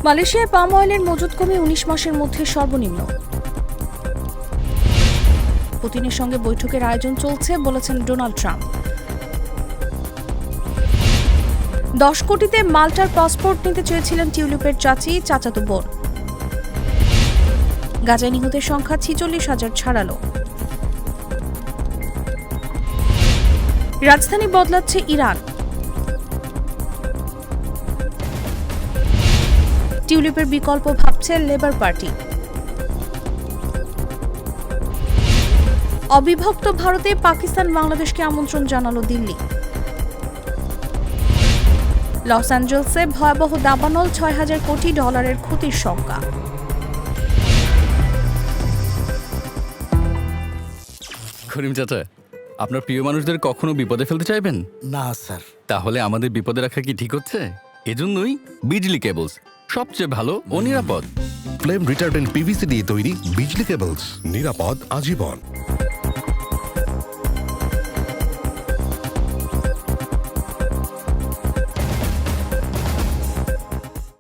মালয়েশিয়ায় পাম অয়েলের মজুত কমে ১৯ মাসের মধ্যে সর্বনিম্ন। পুতিনের সঙ্গে বৈঠকের আয়োজন চলছে বলেছেন ডোনাল্ড ট্রাম্প। ১০ কোটিতে মাল্টার পাসপোর্ট নিতে চেয়েছিলেন টিউলিপের চাচাতো বোন। গাজায় নিহতের সংখ্যা ৪৬,০০০ ছাড়ালো। রাজধানী বদলাচ্ছে ইরান। টিউলিপের বিকল্প ভাবছে লেবার পার্টি। অবিভক্ত ভারতে পাকিস্তান বাংলাদেশকে আমন্ত্রণ জানালো দিল্লি। লস অ্যাঞ্জেলসে ভয়াবহ দাবানল, $৬,০০০ কোটি ক্ষতির শঙ্কা। করিম চাচা, আপনার প্রিয় মানুষদের কখনো বিপদে ফেলতে চাইবেন না স্যার। তাহলে আমাদের বিপদে রাখা কি ঠিক হচ্ছে? এজন্যই বিজলি কেবলস সবচেয়ে ভালো ও নিরাপদ। ফ্লেম রিটার্ডেন্ট পিভিসি দিয়ে তৈরি বিজলি কেবলস, নিরাপদ আজীবন।